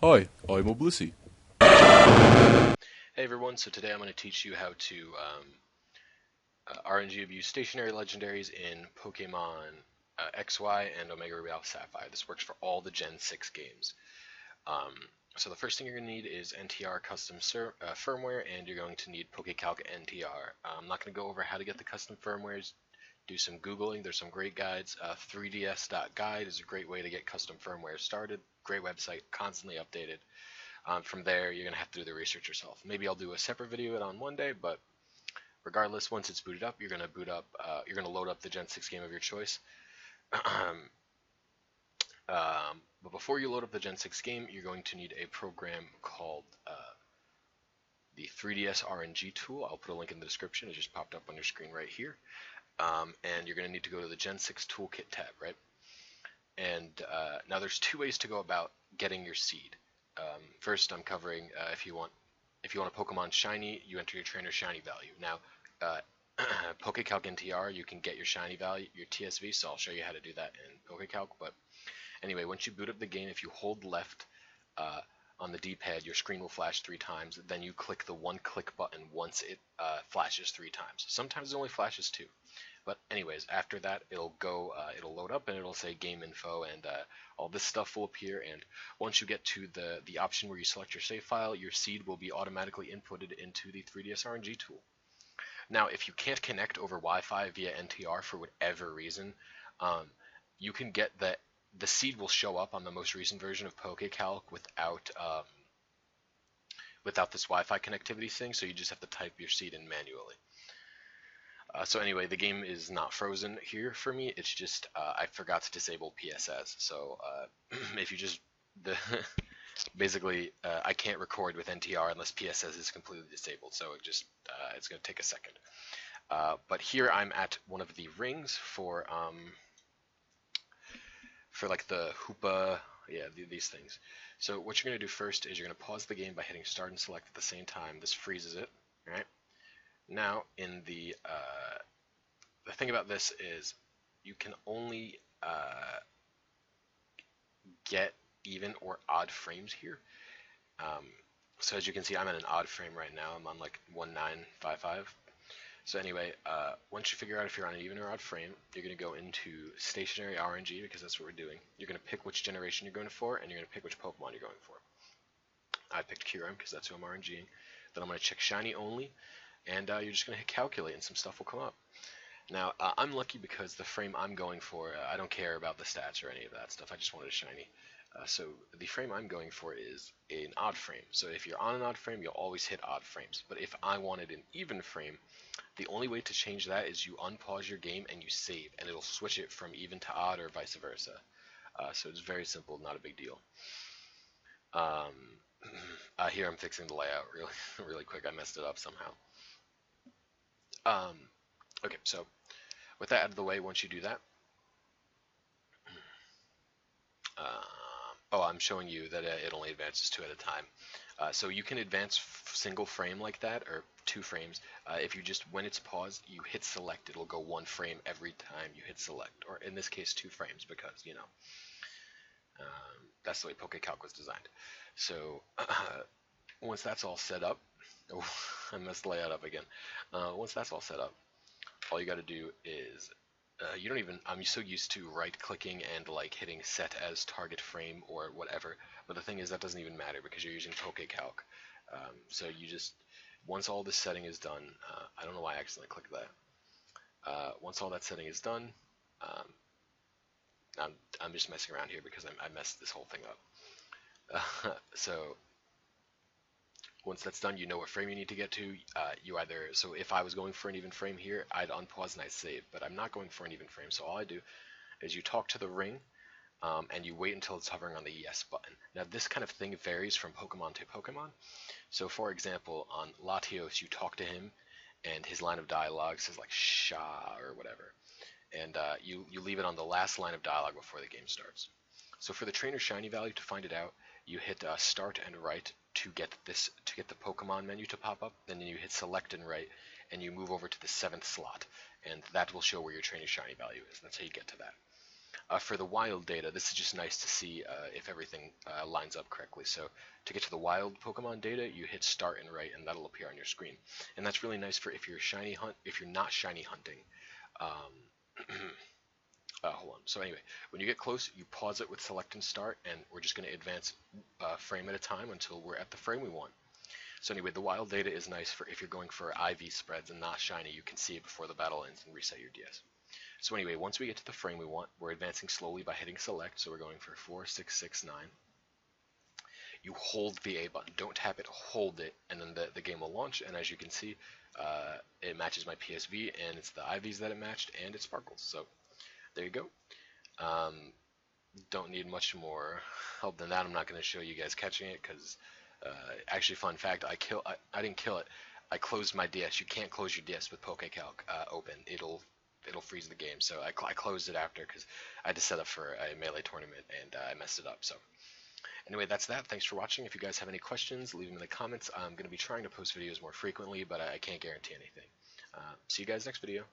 Hi, I'm a Blisy. Hey everyone, so today I'm going to teach you how to RNG abuse stationary legendaries in Pokemon XY and Omega Ruby Alpha Sapphire. This works for all the Gen 6 games. Um, so the first thing you're going to need is NTR custom firmware, and you're going to need PokeCalc NTR. I'm not going to go over how to get the custom firmwares. Do some Googling, there's some great guides. 3ds.guide is a great way to get custom firmware started. Great website, constantly updated. From there, you're going to have to do the research yourself. Maybe I'll do a separate video on one day, but regardless, once it's booted up, you're going to you're going to load up the Gen 6 game of your choice. But before you load up the Gen 6 game, you're going to need a program called the 3DS RNG tool. I'll put a link in the description. It just popped up on your screen right here. And you're going to need to go to the Gen 6 Toolkit tab, right? And now there's two ways to go about getting your seed. First, I'm covering if you want a Pokemon Shiny, you enter your trainer Shiny value. Now, PokeCalc NTR, you can get your Shiny value, your TSV, so I'll show you how to do that in PokeCalc. But anyway, once you boot up the game, if you hold left on the D-pad, your screen will flash 3 times. Then you click the one-click button once it flashes 3 times. Sometimes it only flashes 2. But anyways, after that, it'll load up and it'll say game info, and all this stuff will appear. And once you get to the option where you select your save file, your seed will be automatically inputted into the 3DS RNG tool. Now, if you can't connect over Wi-Fi via NTR for whatever reason, you can get the seed will show up on the most recent version of PokeCalc without this Wi-Fi connectivity thing. So you just have to type your seed in manually. So anyway, the game is not frozen here for me. It's just I forgot to disable PSS. So if you just basically I can't record with NTR unless PSS is completely disabled. So it's going to take a second. But here I'm at one of the rings for like the Hoopa, yeah, these things. So what you're going to do first is you're going to pause the game by hitting start and select at the same time. This freezes it, right? Now, in the thing about this is you can only get even or odd frames here. So as you can see, I'm at an odd frame right now. I'm on like 1955. So anyway, once you figure out if you're on an even or odd frame, you're going to go into stationary RNG, because that's what we're doing. You're going to pick which generation you're going for, and you're going to pick which Pokemon you're going for. I picked Kyurem because that's who I'm RNGing. Then I'm going to check Shiny only, and you're just going to hit calculate and some stuff will come up. Now, I'm lucky because the frame I'm going for, I don't care about the stats or any of that stuff. I just wanted a Shiny. So the frame I'm going for is an odd frame. So if you're on an odd frame, you'll always hit odd frames. But if I wanted an even frame, the only way to change that is you unpause your game and you save, and it'll switch it from even to odd or vice versa. So it's very simple, not a big deal. Here I'm fixing the layout really quick. I messed it up somehow. Okay, so with that out of the way, once you do that, I'm showing you that it only advances 2 at a time. So you can advance single frame like that, or 2 frames. If you just, when it's paused, you hit select, it'll go 1 frame every time you hit select, or in this case 2 frames, because, you know, that's the way PokeCalc was designed. So once that's all set up, oh, I messed the layout up again. Once that's all set up, all you got to do is you don't even, I'm so used to right-clicking and like hitting set as target frame or whatever, but the thing is that doesn't even matter because you're using PokeCalc. So you just, once all this setting is done, I don't know why I accidentally clicked that. Once all that setting is done, I'm just messing around here because I messed this whole thing up. So once that's done, you know what frame you need to get to. So if I was going for an even frame here, I'd unpause and I'd save, but I'm not going for an even frame, so all I do is you talk to the ring, and you wait until it's hovering on the yes button. Now this kind of thing varies from Pokemon to Pokemon. So for example, on Latios, you talk to him, and his line of dialogue says like Sha or whatever, and you leave it on the last line of dialogue before the game starts. So for the trainer Shiny value, to find it out, you hit start and right to get the Pokemon menu to pop up. Then you hit select and right, and you move over to the 7th slot, and that will show where your trainer Shiny value is. That's how you get to that. For the wild data, this is just nice to see if everything lines up correctly. So to get to the wild Pokemon data, you hit start and right, and that'll appear on your screen. And that's really nice for if you're not shiny hunting. Hold on. So anyway, when you get close, you pause it with select and start, and we're just going to advance frame at a time until we're at the frame we want. So anyway, the wild data is nice for if you're going for IV spreads and not shiny. You can see it before the battle ends and reset your DS. So anyway, once we get to the frame we want, we're advancing slowly by hitting select. So we're going for 4, 6, 6, 9. You hold the A button. Don't tap it, hold it, and then the game will launch. And as you can see, it matches my PSV, and it's the IVs that it matched, and it sparkles. So there you go. Don't need much more help than that. I'm not going to show you guys catching it because, actually, fun fact, I didn't kill it. I closed my DS. You can't close your DS with PokeCalc open. It'll freeze the game. So I closed it after because I had to set up for a Melee tournament and I messed it up. So anyway, that's that. Thanks for watching. If you guys have any questions, leave them in the comments. I'm going to be trying to post videos more frequently, but I can't guarantee anything. See you guys next video.